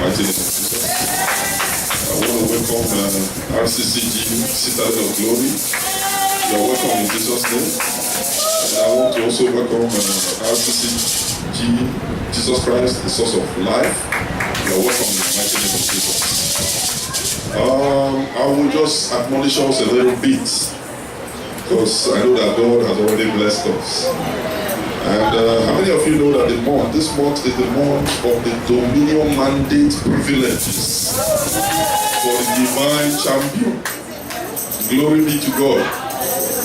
mighty name of Jesus. I want to welcome RCCG, Citadel of Glory. You are welcome in Jesus' name. And I want to also welcome RCCG, Jesus Christ, the source of life. You are welcome in the mighty name of Jesus. I will just admonish us a little bit, because I know that God has already blessed us. And how many of you know that this month is the month of the Dominion Mandate privileges for the divine champion? Glory be to God.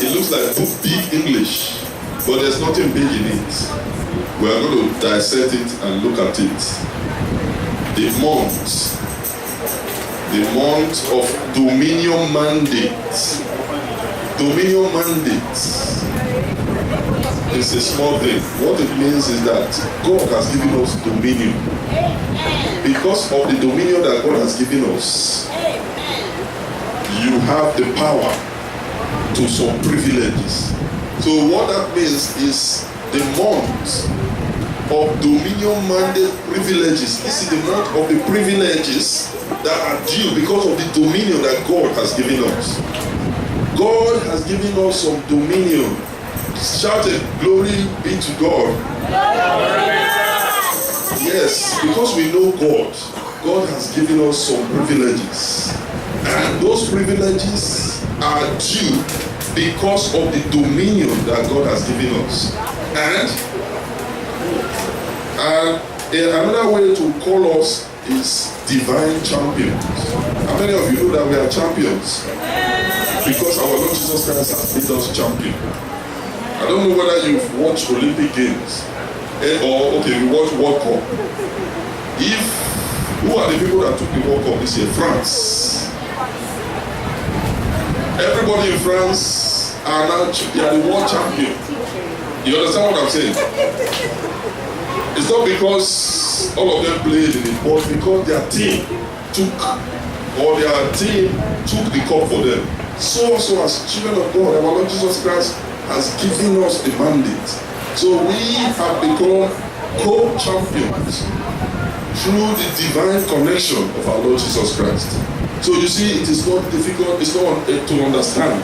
It looks like big English, but there's nothing big in it. We are going to dissect it and look at it. The month of Dominion Mandate. Dominion Mandate. It's a small thing. What it means is that God has given us dominion. Because of the dominion that God has given us, you have the power to some privileges. So what that means is the month of Dominion Mandate privileges. This is the month of the privileges that are due because of the dominion that God has given us. God has given us some dominion. Shout it, glory be to God. Yes, because we know God, God has given us some privileges. And those privileges are due because of the dominion that God has given us. And another way to call us is divine champions. How many of you know that we are champions? Because our Lord Jesus Christ has made us champion. I don't know whether you've watched Olympic Games or you watch World Cup. Who are the people that took the World Cup this year? France. Everybody in France are now the world champion. You understand what I'm saying? It's not because all of them played in it, but because their team took the cup for them. So as children of God, our Lord Jesus Christ has given us the mandate. So we have become co-champions through the divine connection of our Lord Jesus Christ. So you see, it is not difficult, it's not to understand.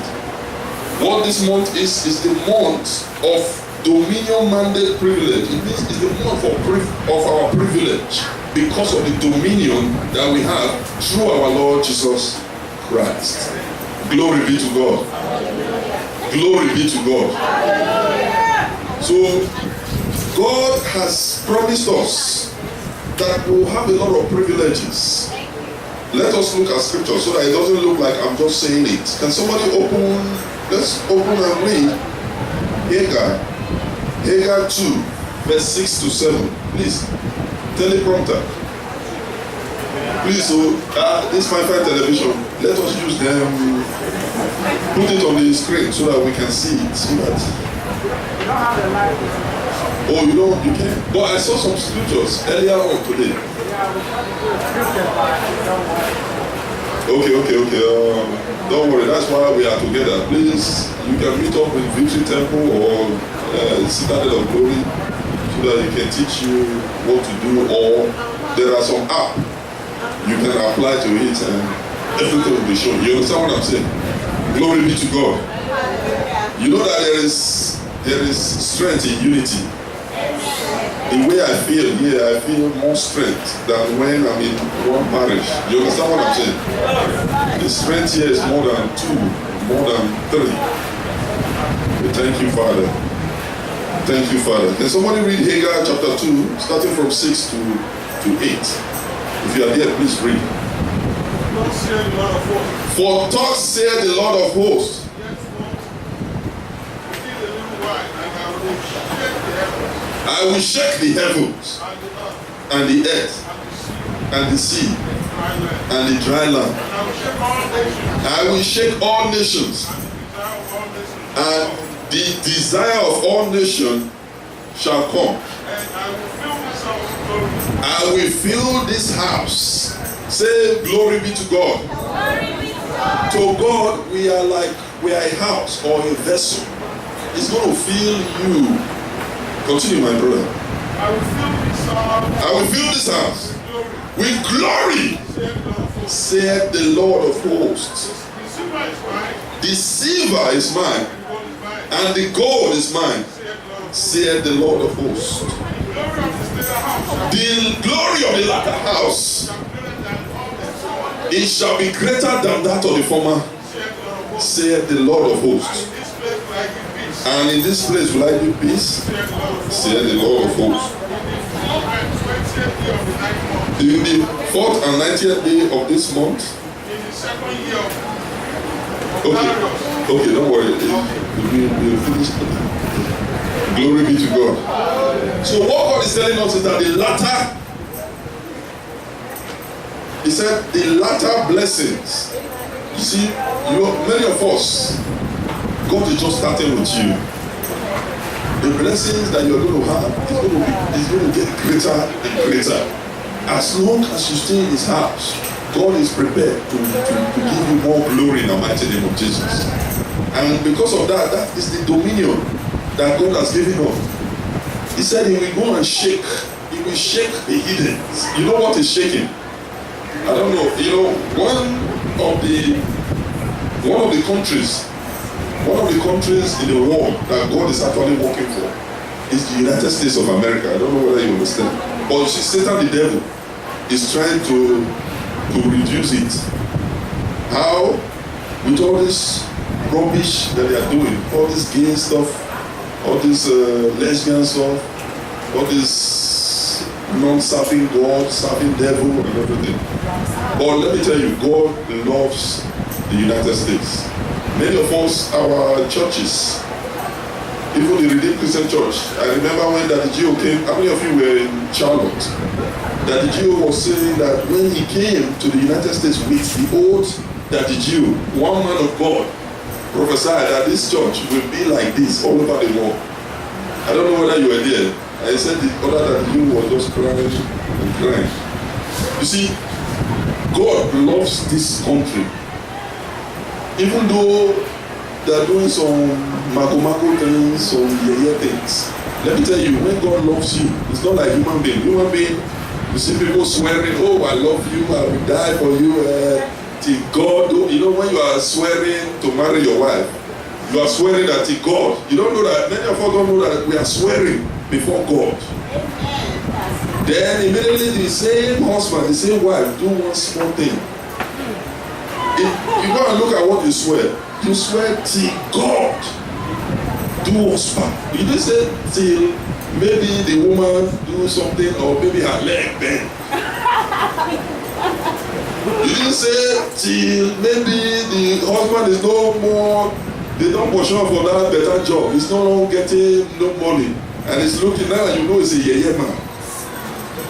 What this month is the month of Dominion Mandate privilege. It means it's the month of our privilege because of the dominion that we have through our Lord Jesus Christ. Glory be to God. Glory be to God. So, God has promised us that we'll have a lot of privileges. Let us look at scripture so that it doesn't look like I'm just saying it. Can somebody let's open and read Haggai 2, verse 6 to 7. Please, teleprompter. Please, this Wi-Fi television, let us use them. Put it on the screen so that we can see it. So that. Oh, you can't. But I saw some scriptures earlier on today. Okay. Don't worry, that's why we are together. Please, you can meet up in Victory Temple or Citadel of Glory so that he can teach you what to do, or there are some app you can apply to it and everything will be shown. You understand what I'm saying? Glory be to God. You know that there is strength in unity. The way I feel here, I feel more strength than when I'm in one parish. You understand what I'm saying? The strength here is more than 2, more than 3. We thank you, Father. Thank you, Father. Can somebody read Haggai chapter 2, starting from 6 to 8? If you are there, please read. For thus saith the Lord of hosts, I will shake the heavens and the earth and the sea and the dry land. I will shake all nations, and the desire of all nations shall come. I will fill this house. Say, glory be to God. To God, we are a house or a vessel. It's going to fill you. Continue, my brother. I will fill this house With glory, saith the Lord of hosts. The silver is mine, and the gold is mine, saith the Lord of hosts. The glory of the latter house, it shall be greater than that of the former, saith the Lord of hosts. And in this place will I do peace, saith the Lord of hosts. In the 4th and 90th day of this month. Okay, don't worry. We'll finish. Glory be to God. So what God is telling us is that the latter, he said, the latter blessings. You see, many of us, God is just starting with you. The blessings that you're going to have is going to get greater and greater. As long as you stay in his house, God is prepared to give you more glory in the mighty name of Jesus. And because of that, that is the dominion that God has given us. He said he will go and shake. He will shake the hidden. You know what is shaking? I don't know. One of the countries in the world that God is actually working for is the United States of America. I don't know whether you understand. But Satan, the devil, is trying to reduce it. How? With all this rubbish that they are doing, all this gay stuff, all this lesbian stuff, all this non-serving God, serving devil and everything. But let me tell you, God loves the United States. Many of us, our churches, even the Redeemed Christian Church, I remember when Daddy Gio came. How many of you were in Charlotte? Daddy Gio was saying that when he came to the United States with the old Daddy Gio, one man of God prophesied that this church will be like this all over the world. I don't know whether you were there. I said the other Daddy Gio was just crying and crying. You see, God loves this country. Even though they are doing some mako things, some yeye things. Let me tell you, when God loves you, it's not like human being. Human being, you see people swearing, oh, I love you, I will die for you. Till God, when you are swearing to marry your wife, you are swearing that till God. You don't know that, many of us don't know that we are swearing before God. Then immediately the same husband, the same wife do one small thing. If you go and look at what you swear till God do husband. You didn't say till maybe the woman do something or maybe her leg bend. You didn't say till maybe the husband is no more, they don't push on for that better job. He's no longer getting no money. And he's looking now and you know it's a yeye man.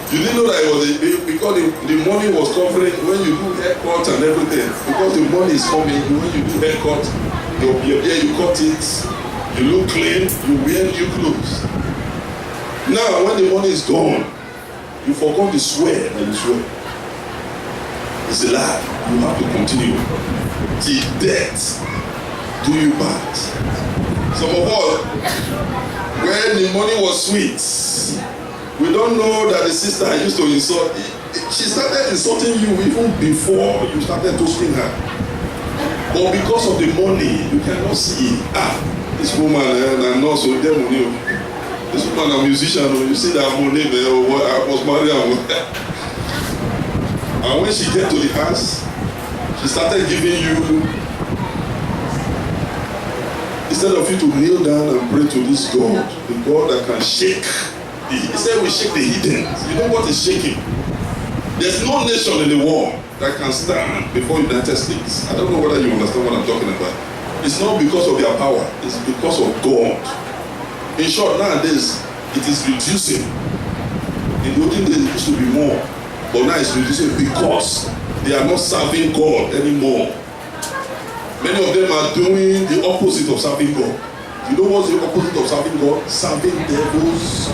You didn't know that it was because the money was covering when you do haircut and everything. Because the money is coming, when you do haircut, your hair, you cut it, you look clean, you wear new clothes. Now, when the money is gone, you forgot to swear and you swear. It's a lie. You have to continue. Till death do you part. Some of us, when the money was sweet, we don't know that the sister used to insult. She started insulting you even before you started toasting her. But because of the money, you cannot see. This woman and nurse will get money. This woman a musician. You see that money there. I was married. And when she get to the house, she started giving you. Instead of you to kneel down and pray to this God, the God that can shake. He said we shake the hidden. You know what is shaking? There's no nation in the world that can stand before United States. I don't know whether you understand what I'm talking about. It's not because of their power. It's because of God. In short, nowadays, it is reducing. In the olden days, it used to be more. But now it's reducing because they are not serving God anymore. Many of them are doing the opposite of serving God. You know what's the opposite of serving God? Serving devils,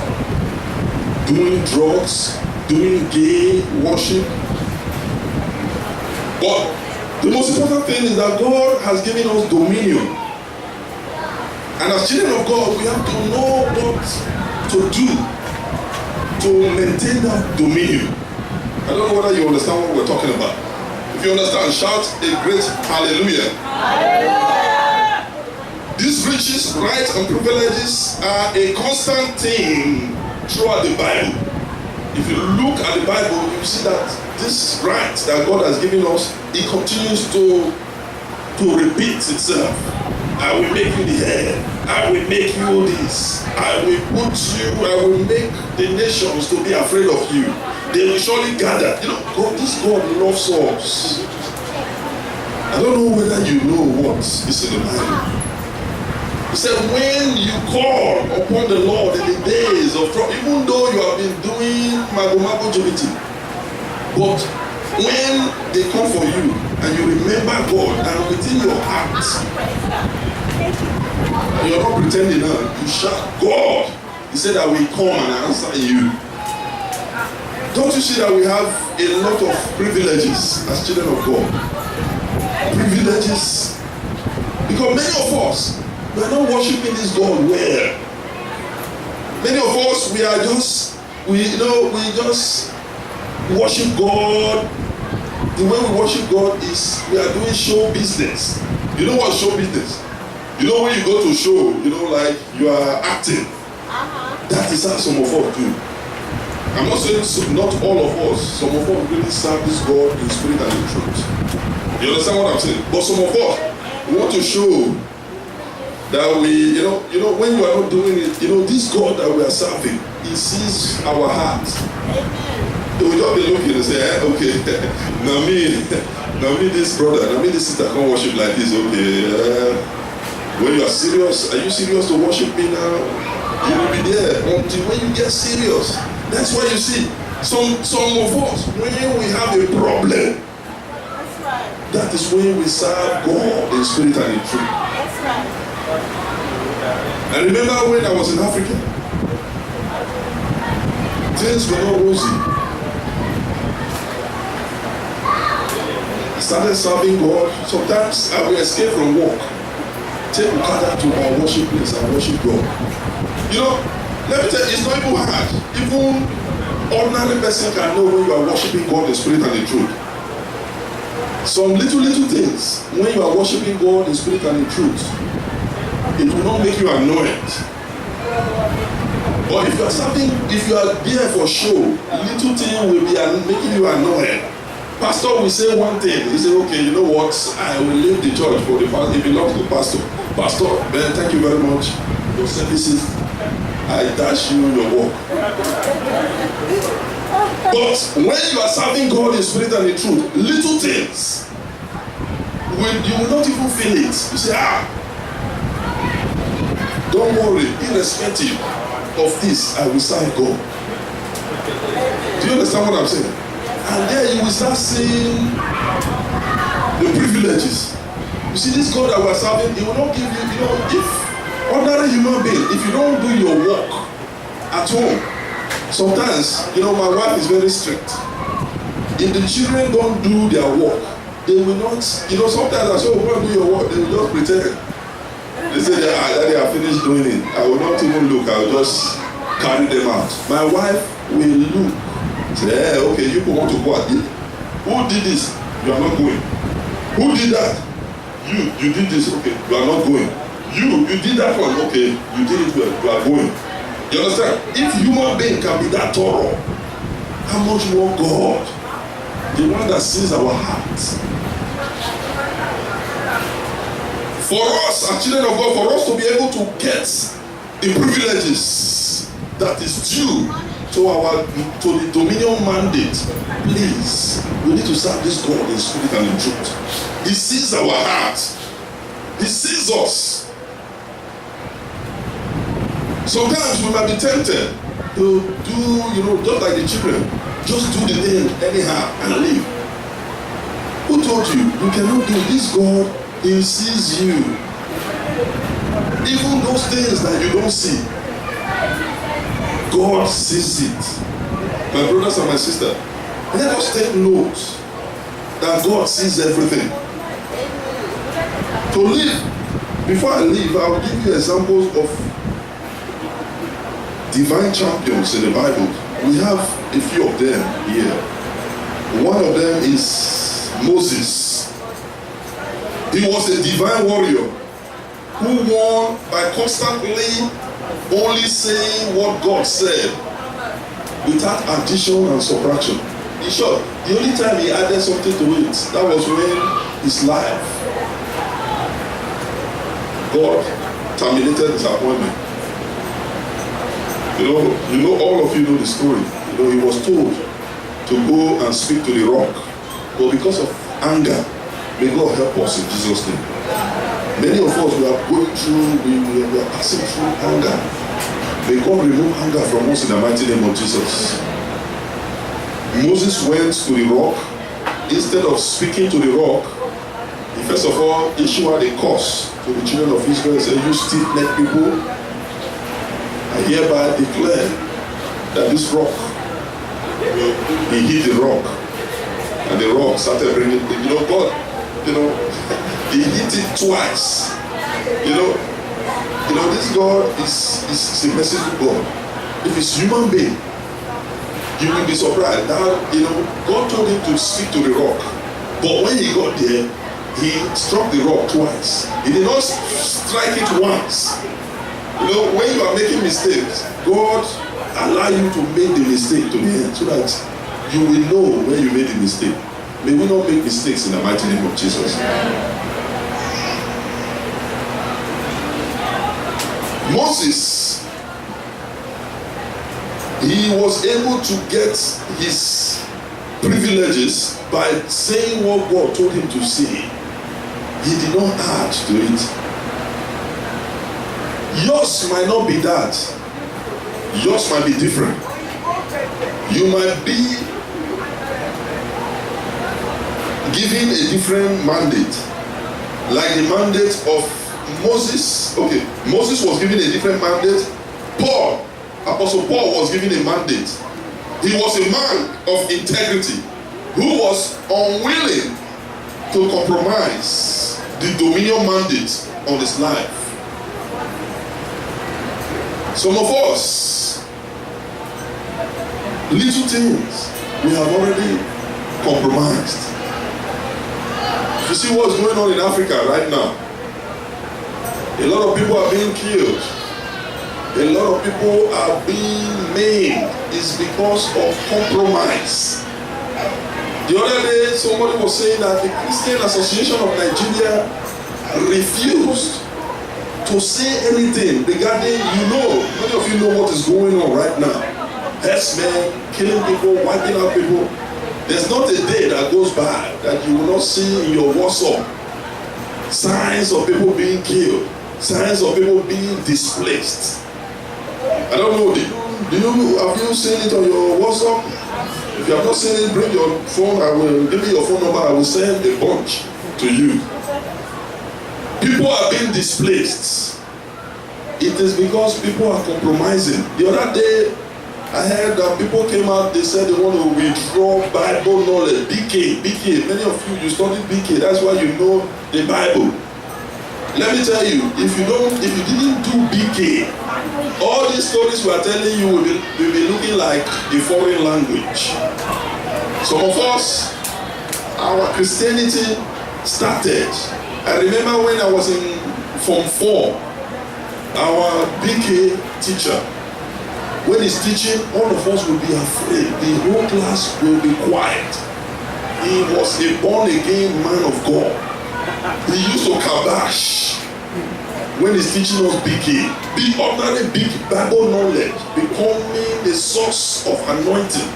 doing drugs, doing gay worship. But the most important thing is that God has given us dominion. And as children of God, we have to know what to do to maintain that dominion. I don't know whether you understand what we're talking about. If you understand, shout a great hallelujah. Hallelujah. These riches, rights, and privileges are a constant theme throughout the Bible. If you look at the Bible, you see that this right that God has given us, it continues to repeat itself. I will make you the head. I will make you this. I will make the nations to be afraid of you. They will surely gather. You know, this God loves us. I don't know whether you know what is in the Bible. He said, when you call upon the Lord in the days of trouble, even though you have been doing mago jibiti, but when they come for you and you remember God and within your heart, you're not pretending now, you shout, God, he said, I will come and answer you. Don't you see that we have a lot of privileges as children of God? Privileges. Because many of us, we are not worshiping this God well. Many of us, we just worship God. The way we worship God is we are doing show business. You know what show business? You know when you go to show, like you are acting. That is how some of us do. I'm not saying not all of us. Some of us really serve this God in spirit and in truth. You understand what I'm saying? But some of us, we want to show that we, when you are not doing it, this God that we are serving, he sees our hearts. They will just be looking and say, okay, now me, this brother, now me, this sister can't worship like this, okay. When you are serious, are you serious to worship me now? You will be there until when you get serious. That's why you see, some of us, when we have a problem, that is when we serve God in spirit and in truth. I remember when I was in Africa, things were not rosy. I started serving God. Sometimes I will escape from work, take Okada to our worship place and worship God. Let me tell you, it's not even hard. Even ordinary person can know when you are worshiping God in spirit and in truth. Some little things, when you are worshiping God in spirit and in truth, it will not make you annoyed. But if you are there for show, little thing will be making you annoyed. Pastor will say one thing, he say, okay, you know what, I will leave the church for the pastor. It belongs to the pastor. Pastor, Ben, thank you very much. Your services, I dash you your work. But when you are serving God in spirit and in truth, little things, you will not even feel it. You say, don't worry, irrespective of this, I will serve God. Do you understand what I'm saying? And then you will start seeing the privileges. You see, this God that we are serving, he will not give you, if ordinary human being, if you don't do your work at home, sometimes, my wife is very strict. If the children don't do their work, they will not, sometimes I say, go and do your work, they will just pretend. They say, Daddy, I finished doing it. I will not even look, I will just carry them out. My wife will look. Say, okay, you want to go and eat. Who did this? You are not going. Who did that? You did this, okay, you are not going. You did that one, okay, you did it well, you are going. You understand? If human being can be that thorough, how much more God, the one that sees our hearts. For us, as children of God, for us to be able to get the privileges that is due to the dominion mandate, please, we need to serve this God in spirit and in truth. He sees our hearts. He sees us. Sometimes we might be tempted to do, just like the children, just do the thing anyhow and leave. Who told you? You cannot do this. God, he sees you. Even those things that you don't see, God sees it. My brothers and my sisters, let us take note that God sees everything. To live, before I leave, I will give you examples of divine champions in the Bible. We have a few of them here. One of them is Moses. He was a divine warrior who won by constantly only saying what God said without addition and subtraction. In short, the only time he added something to it, that was when his life, God terminated his appointment. You know, all of you know the story. You know, he was told to go and speak to the rock, but because of anger, may God help us in Jesus' name. Many of us, we are going through, we are passing through anger. May God remove anger from us in the mighty name of Jesus. Moses went to the rock. Instead of speaking to the rock, he first of all issued a curse to the children of Israel and said, "You stiff-necked people, I hereby declare that this rock," he hit the rock, and the rock started bringing, God, he hit it twice. This God is a merciful God. If it's human being, you will be surprised. Now, God told him to speak to the rock, but when he got there, he struck the rock twice. He did not strike it once. When you are making mistakes, God allow you to make the mistake to the end so that you will know when you made the mistake. May we not make mistakes in the mighty name of Jesus. Moses, he was able to get his privileges by saying what God told him to say. He did not add to it. Yours might not be that. Yours might be different. You might be given a different mandate, like the mandate of Moses. Okay, Moses was given a different mandate. Apostle Paul was given a mandate. He was a man of integrity who was unwilling to compromise the dominion mandate on his life. Some of us, little things we have already compromised. You see what's going on in Africa right now? A lot of people are being killed. A lot of people are being maimed. It's because of compromise. The other day, somebody was saying that the Christian Association of Nigeria refused to say anything regarding, many of you know what is going on right now. Herdsmen, killing people, wiping out people. There's not a day that goes by that you will not see in your WhatsApp signs of people being killed, signs of people being displaced. I don't know, have you seen it on your WhatsApp? If you have not seen it, bring your phone. I will give you your phone number. I will send a bunch to you. People are being displaced. It is because people are compromising. The other day, I heard that people came out, they said they want to withdraw Bible knowledge. BK. Many of you studied BK. That's why you know the Bible. Let me tell you, if you didn't do BK, all these stories we are telling you will be looking like a foreign language. Some of us, our Christianity started. I remember when I was in Form 4, our BK teacher, when he's teaching, all of us will be afraid. The whole class will be quiet. He was a born-again man of God. He used to kabash when he's teaching us BK. The ordinary big Bible knowledge becoming a source of anointing.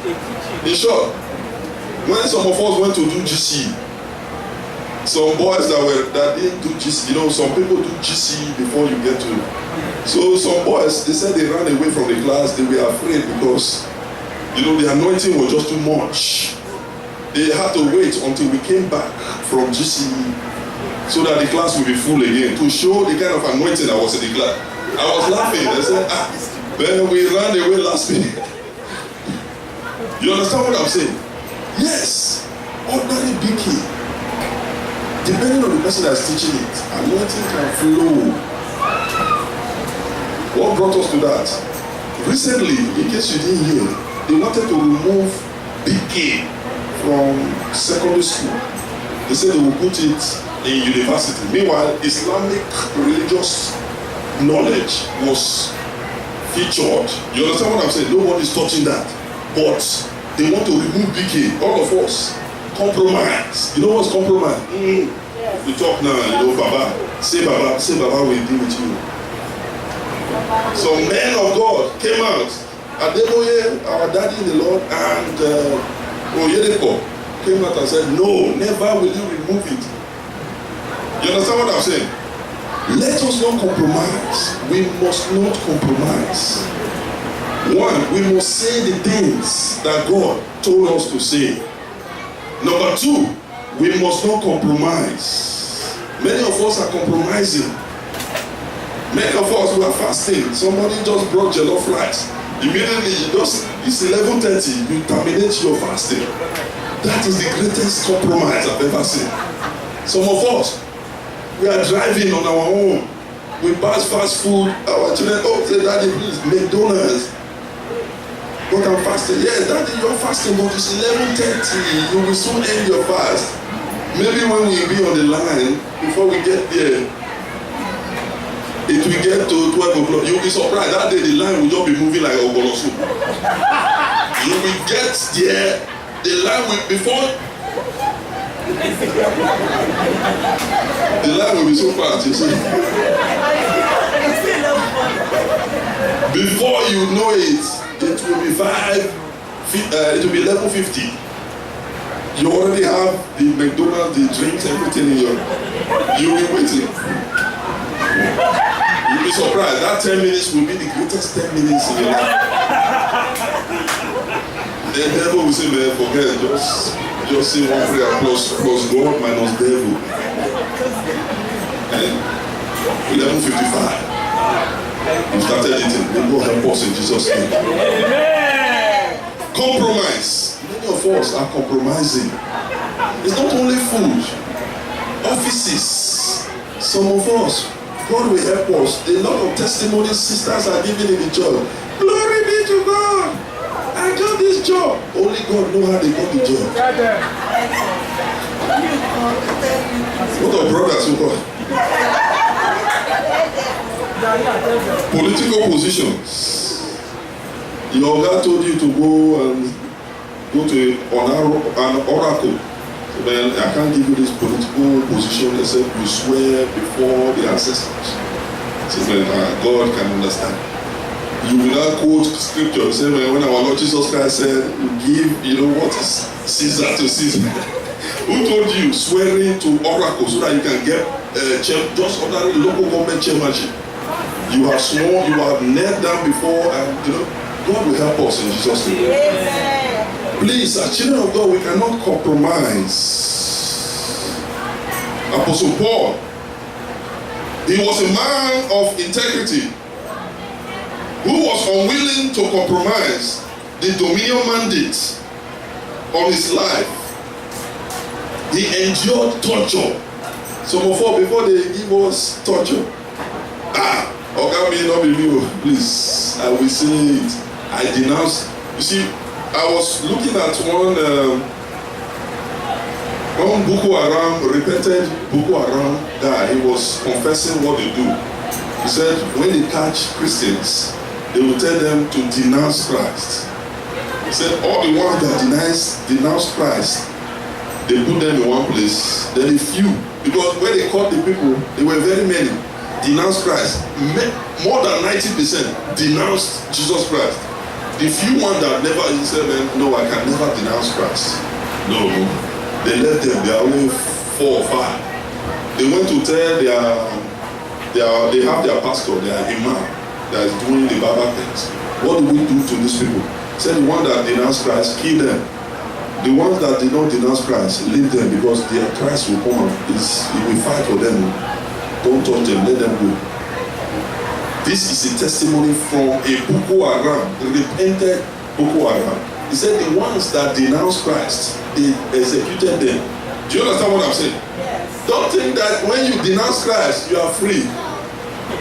In short, when some of us went to do GC, some boys that didn't do GC, some people do GC before you get to. So some boys, they said they ran away from the class. They were afraid because, the anointing was just too much. They had to wait until we came back from GC so that the class will be full again to show the kind of anointing that was in the class. I was laughing. I said, then we ran away last minute. You understand what I'm saying? Yes, ordinary BK. Depending on the person that's teaching it, anointing can flow. What brought us to that? Recently, in case you didn't hear, they wanted to remove BK from secondary school. They said they will put it in university. Meanwhile, Islamic religious knowledge was featured. You understand what I'm saying? Nobody's touching that. But they want to remove BK. All of us. Compromise. You know what's compromise? Yes. You talk now, you know, Baba. Say Baba will be with you. Some men of God came out. Adeboye, our daddy in the Lord, and Oyedepo came out and said, no, never will you remove it. You understand what I'm saying? Let us not compromise. We must not compromise. One, we must say the things that God told us to say. Number two, we must not compromise. Many of us are compromising. Many of us who are fasting. Somebody just brought jollof rice. Immediately, it's 11:30, you terminate your fasting. That is the greatest compromise I've ever seen. Some of us, we are driving on our own. We pass fast food. Our children, say, Daddy, please, McDonald's. But I'm fasting. Yeah, Daddy, you're fasting, but it's 11:30. You will soon end your fast. Maybe when we be on the line, before we get there, it will get to 12 o'clock. You'll be surprised. That day the line will just be moving like a ogolosu. You will get there, the line will the line will be so fast, you see. Before you know it, it will be 11:50. You already have the McDonald's, the drinks, everything in your. You'll be waiting. You'll be surprised. That 10 minutes will be the greatest 10 minutes in your life. The devil will say, man, forget, just say one prayer plus God minus devil. And 11:55. You started eating. May God help us in Jesus' name. Amen. Compromise. Many of us are compromising. It's not only food. Offices. Some of us, God will help us. A lot of testimonies sisters are giving in the church. Glory be to God. I got this job. Only God knows how they got the job. What are brothers who got? Political positions. Your God told you to go to an oracle. So, man, I can't give you this political position except you swear before the ancestors. So, man, God can understand. You will not quote scripture and say, man, when our Lord Jesus Christ said, give, what is Caesar to Caesar. Who told you swearing to oracle so that you can get just ordinary local government chairmanship? You have sworn, you have knelt down before, and God will help us in Jesus' name. Amen. Please, as children of God, we cannot compromise. Apostle Paul, he was a man of integrity who was unwilling to compromise the dominion mandate on his life. He endured torture. Some of us, before they give us torture, Oga may not be me, please. I will say it. I denounce. You see, I was looking at one Boko Haram, repented Boko Haram guy. He was confessing what they do. He said, when they catch Christians, they will tell them to denounce Christ. He said, all the ones that denounce Christ, they put them in one place. Then a few, because when they caught the people, they were very many. Denounced Christ. More than 90% denounced Jesus Christ. The few ones that never said, no, I can never denounce Christ. No. They left them. They are only 4 or 5. They went to tell they have their pastor, their imam, that is doing the Baba things. What do we do to these people? Said the one that denounced Christ, kill them. The ones that did not denounce Christ, leave them, because their Christ will come and he will fight for them. Don't touch them, let them go. This is a testimony from a Boko Haram, repented Boko Haram. He said the ones that denounced Christ, they executed them. Do you understand what I'm saying? Yes. Don't think that when you denounce Christ, you are free.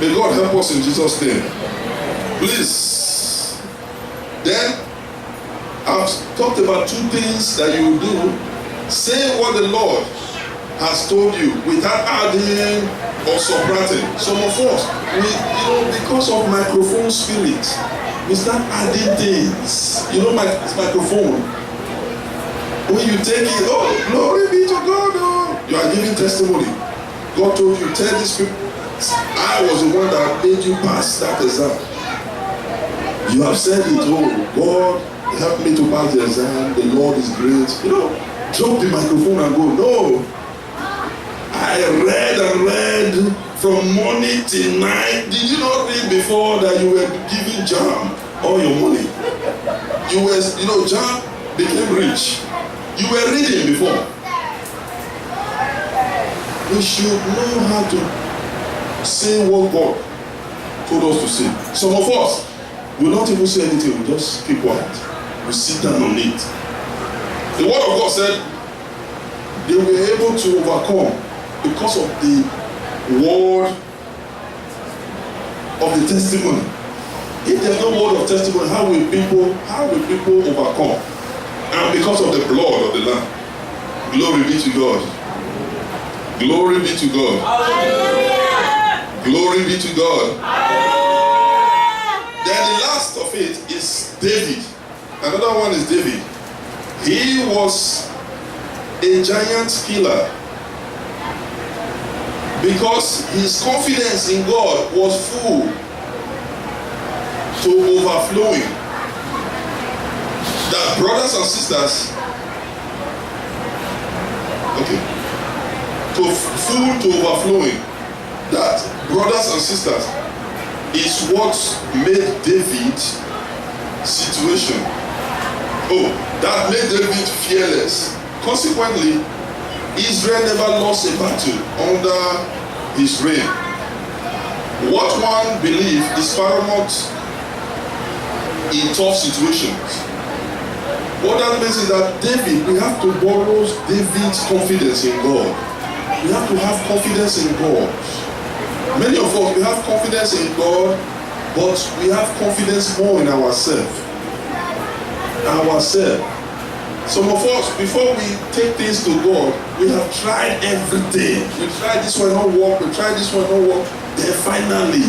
May God help us in Jesus' name. Please. Then, I've talked about two things that you will do. Say what the Lord has told you without adding or subtracting. Some of us, because of microphone spirit, we start adding things. Microphone. When you take it, oh, glory be to God. Oh, you are giving testimony. God told you, tell these people, I was the one that made you pass that exam. You have said it, oh, God, help me to pass the exam. The Lord is great. Drop the microphone and go. No. I read and read from morning till night. Did you not read before that you were giving JAMB all your money? JAMB became rich. You were reading before. We should know how to say what God told us to say. Some of us will not even say anything. We just keep quiet. We sit down on it. The word of God said they were able to overcome because of the word of the testimony. If there's no word of testimony, how will people overcome? And because of the blood of the Lamb. Glory be to God. Glory be to God. Hallelujah. Glory be to God. Hallelujah. Then the last of it is David. Another one is David. He was a giant killer because his confidence in God was full to overflowing. That brothers and sisters, full to overflowing, that brothers and sisters is what made David situation. That made David fearless. Consequently, Israel never lost a battle under his reign. What one believes is paramount in tough situations. What that means is that we have to borrow David's confidence in God. We have to have confidence in God. Many of us, we have confidence in God, but we have confidence more in ourselves. Some of us, before we take things to God, we have tried everything. We tried this one, not work. We tried this one, not work. Then finally,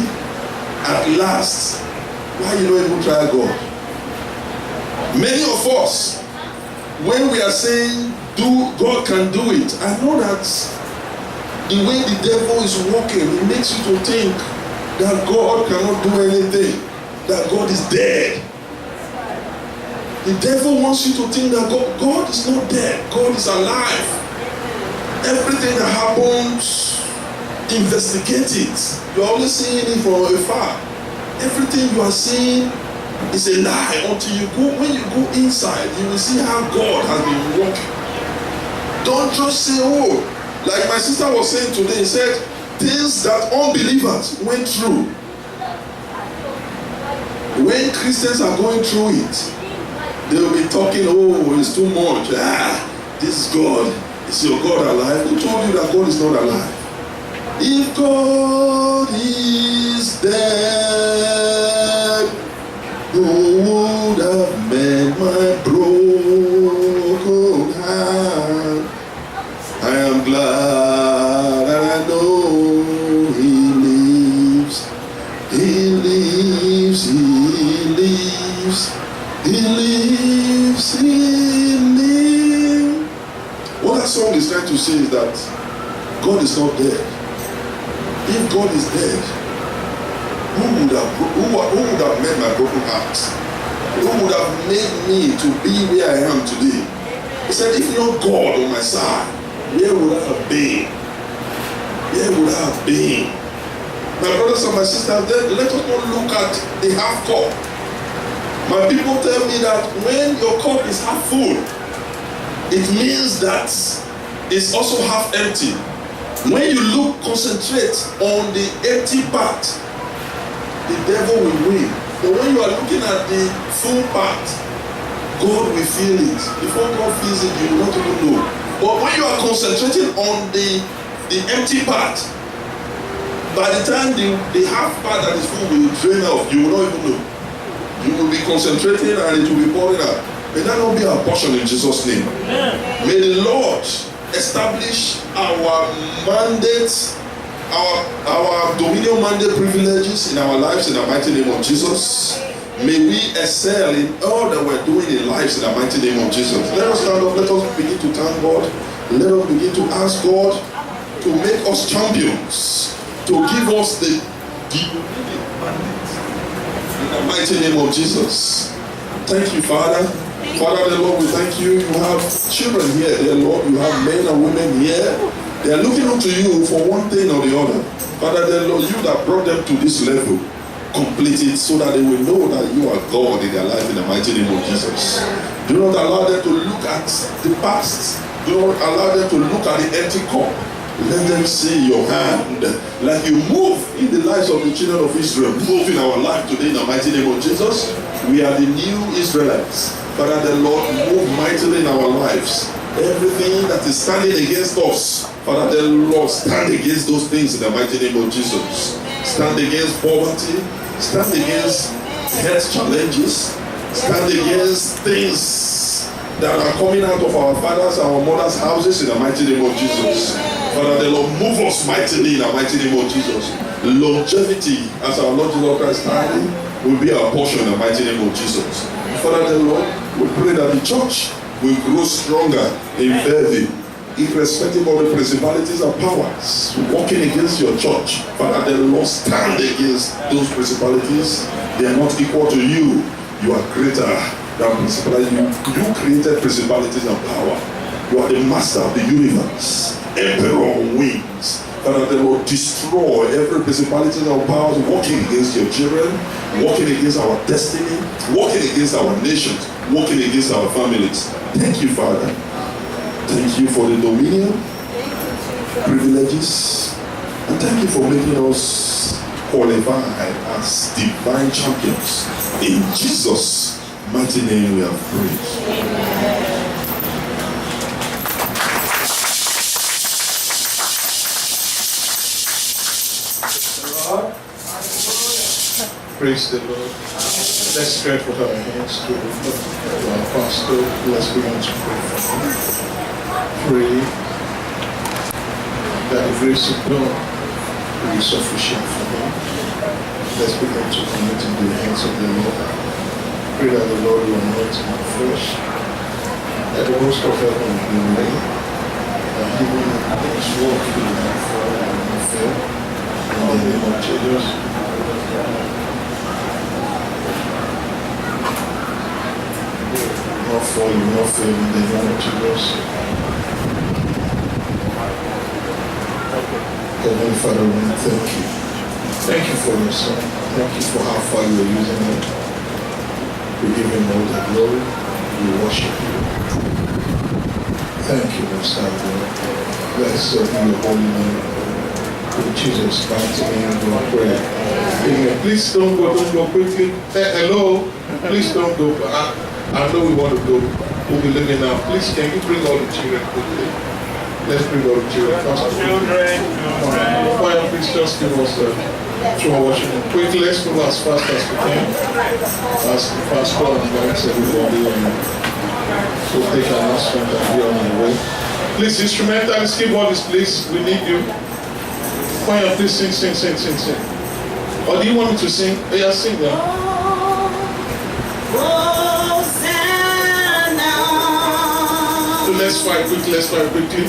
at last, why you don't even try God? Many of us, when we are saying, God can do it, I know that the way the devil is working, it makes you to think that God cannot do anything, that God is dead. The devil wants you to think that God is not dead, God is alive. Everything that happens, investigate it. You're always seeing it from afar. Everything you are seeing is a lie until when you go inside, you will see how God has been working. Don't just say, like my sister was saying today, said things that unbelievers went through. When Christians are going through it, they will be talking, it's too much. This is God. Is your God alive? Who told you that God is not alive? If God is dead, who would have made my broken heart? I am glad that I know He lives. He lives. He lives. He lives. He lives. What that song is trying to say is that God is not dead. If God is dead, who would have made my broken heart? Who would have made me to be where I am today? He said, if not God on my side, where would I have been? Where would I have been? My brothers and my sisters, let us not look at the half cup. My people tell me that when your cup is half full, it means that it's also half empty. When you concentrate on the empty part, the devil will win. But when you are looking at the full part, God will feel it. Before God feels it, you will not even know. But when you are concentrating on the empty part, by the time the half part that is full will drain off, you will not even know. You will be concentrating and it will be pouring out. May that not be our portion in Jesus' name. May the Lord establish our mandate, our dominion mandate privileges in our lives in the mighty name of Jesus. May we excel in all that we're doing in lives in the mighty name of Jesus. Let us stand up. Let us begin to thank God. Let us begin to ask God to make us champions, to give us the mandate in the mighty name of Jesus. Thank you, Father. Father, the Lord, we thank you. You have children here, dear Lord. You have men and women here. They are looking up to you for one thing or the other. Father, dear Lord, you that brought them to this level, complete it so that they will know that you are God in their life in the mighty name of Jesus. Do not allow them to look at the past. Do not allow them to look at the empty cup. Let them see your hand like you move in the lives of the children of Israel. Move in our life today in the mighty name of Jesus. We are the new Israelites. Father, the Lord, move mightily in our lives. Everything that is standing against us, Father, the Lord, stand against those things in the mighty name of Jesus. Stand against poverty. Stand against health challenges. Stand against things that are coming out of our fathers and our mothers' houses in the mighty name of Jesus. Father, the Lord, move us mightily in the mighty name of Jesus. Longevity, as our Lord Jesus Christ started, will be our portion in the mighty name of Jesus. Father, the Lord, we pray that the church will grow stronger in Fairview, irrespective of the principalities and powers working against your church. Father, the Lord, stand against those principalities. They are not equal to you. You are greater than principalities. You created principalities and power. You are the master of the universe, emperor on wings. Father, the Lord, destroy every principality and powers working against your children, working against our destiny, working against our nations, working against our families. Thank you, Father. Thank you for the dominion, privileges, and thank you for making us qualified as divine champions. In Jesus' mighty name we have prayed. Praise the Lord. Let's stretch with our hands to our pastor. Let's begin to pray for him. Pray that the grace of God will be sufficient for him. Let's begin to commit into the hands of the Lord. Pray that the Lord will anoint him afresh. That the host of heaven will be ready. That he will his work will not fall and not fail. In the name of Jesus. Not fall, you not fail in the name of Jesus. Heavenly Father, we thank you. Thank you for your son. Thank you for how far you are using him. We give him all the glory. We worship you. Thank you, Most High God. Blessed be your holy name. In Jesus' mighty name we pray. Amen. Please don't go quickly. Hello. Please don't go. I know we want to go. We'll be leaving now. Please, can you bring all the children quickly? Let's bring all the children. Children. Fire, please just give us the true worship. Quickly, let's move as fast as we can. As the pastor invites everybody and so take an announcement and be on the way. Please, instrumentalists, keyboardists, please. We need you. Fire, please sing. Or do you want me to sing? Oh, yeah, sing now. So let's fight quickly.